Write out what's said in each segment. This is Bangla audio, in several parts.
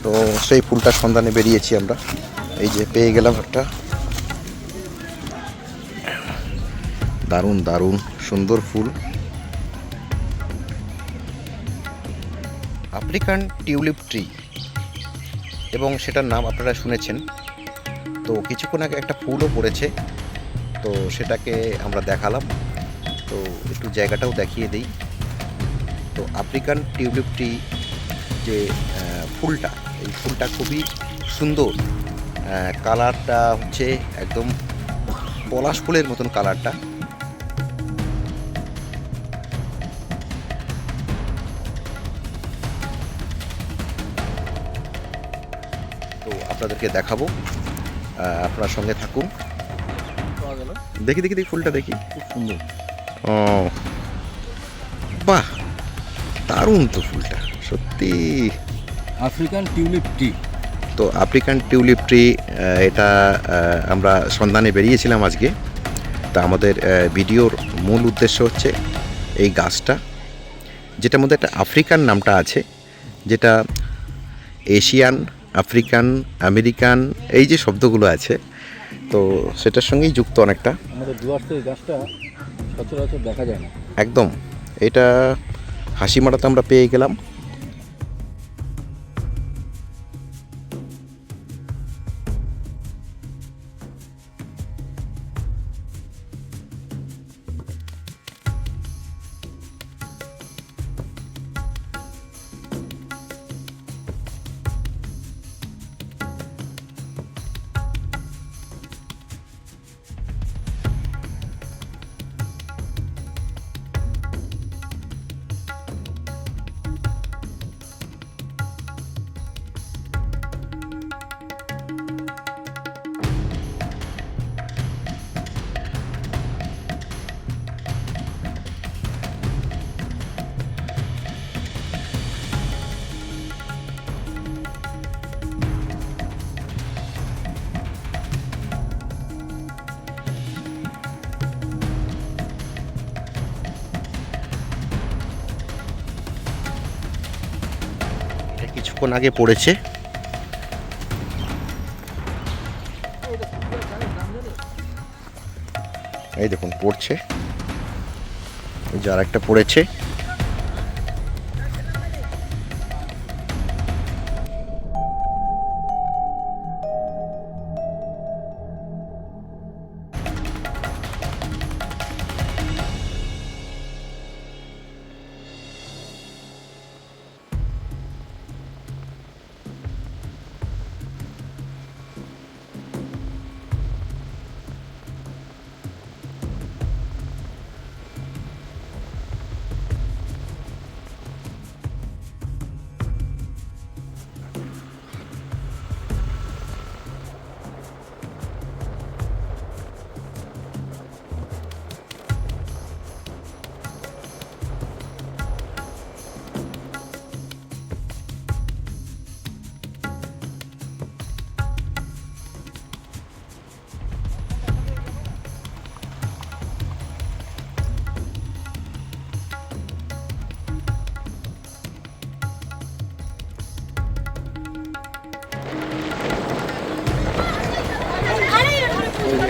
তো সেই ফুলটার সন্ধানে বেরিয়েছি আমরা। এই যে পেয়ে গেলাম একটা, দারুণ দারুণ সুন্দর ফুল, আফ্রিকান টিউলিপ ট্রি, এবং সেটার নাম আপনারা শুনেছেন। তো কিছুক্ষণ আগে একটা ফুলও পড়েছে, তো সেটাকে আমরা দেখালাম। তো একটু জায়গাটাও দেখিয়ে দিই। তো আফ্রিকান টিউলিপ ট্রি যে ফুলটা, এই ফুলটা খুবই সুন্দর। কালারটা হচ্ছে একদম পলাশ ফুলের মতন কালারটা। তো আপনাদেরকে দেখাবো, আপনার সঙ্গে থাকুন। দেখি দেখি দেখি ফুলটা দেখি, খুব সুন্দর। ও বাহ, দারুণ তো ফুলটা সত্যি। African tulip tree. তো আফ্রিকান টিউলিপ ট্রি, এটা আমরা সন্ধানে বেরিয়েছিলাম আজকে। তা আমাদের ভিডিওর মূল উদ্দেশ্য হচ্ছে এই গাছটা, যেটার মধ্যে একটা আফ্রিকান নামটা আছে, যেটা এশিয়ান, আফ্রিকান, আমেরিকান, এই যে শব্দগুলো আছে, তো সেটার সঙ্গেই যুক্ত অনেকটা। আমাদের ডুয়ার্সে এই গাছটা সচরাচর দেখা যায় না। একদম, এটা হাসিমারাতে আমরা পেয়ে গেলাম। কিছুক্ষণ আগে পড়েছে, এই দেখুন পড়ছে, এই যে আরেকটা পড়েছে।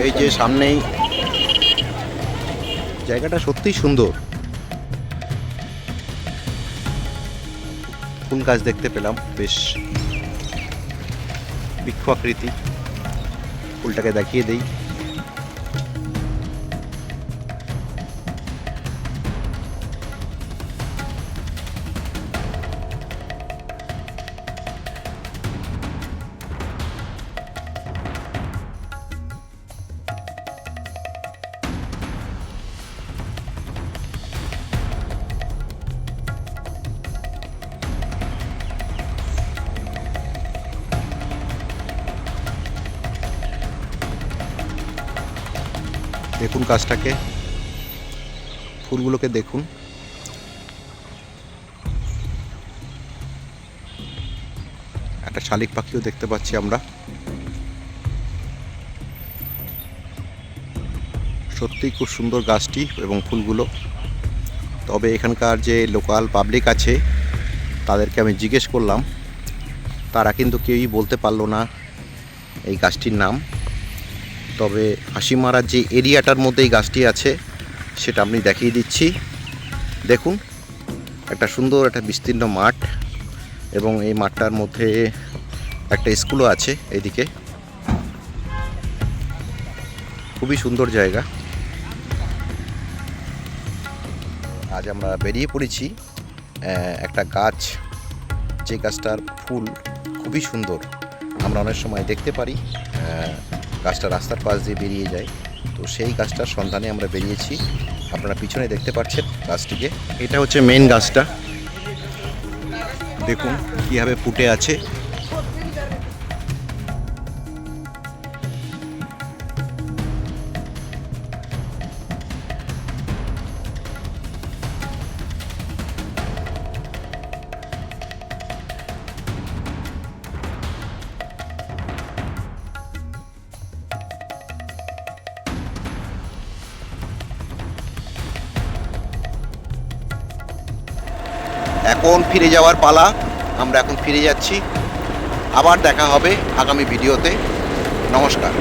এই যে সামনেই, জায়গাটা সত্যিই সুন্দর। ফুল গাছ দেখতে পেলাম, বেশ বৃক্ষ আকৃতি। ফুলটাকে দেখিয়ে দেই। দেখুন গাছটাকে, ফুলগুলোকে দেখুন। একটা শালিক পাখিও দেখতে পাচ্ছি আমরা। সত্যিই খুব সুন্দর গাছটি এবং ফুলগুলো। তবে এখানকার যে লোকাল পাবলিক আছে তাদেরকে আমি জিজ্ঞেস করলাম তারা কিন্তু কেউই বলতে পারলো না এই গাছটির নাম। তবে হাসিমারার যে এরিয়াটার মধ্যে এই গাছটি আছে সেটা আমি দেখিয়ে দিচ্ছি। দেখুন, একটা সুন্দর একটা বিস্তীর্ণ মাঠ, এবং এই মাঠটার মধ্যে একটা স্কুলও আছে এইদিকে। খুবই সুন্দর জায়গা। আজ আমরা বেরিয়ে পড়েছি একটা গাছ, যে গাছটার ফুল খুবই সুন্দর। আমরা অনেক সময় দেখতে পারি গাছটা রাস্তার পাশ দিয়ে বেরিয়ে যায়, তো সেই গাছটার সন্ধানে আমরা বেরিয়েছি। আপনারা পিছনে দেখতে পাচ্ছেন গাছটিকে। এটা হচ্ছে মেন গাছটা, দেখুন কীভাবে ফুটে আছে। এখন ফিরে যাওয়ার পালা। আমরা এখন ফিরে যাচ্ছি। আবার দেখা হবে আগামী ভিডিওতে। নমস্কার।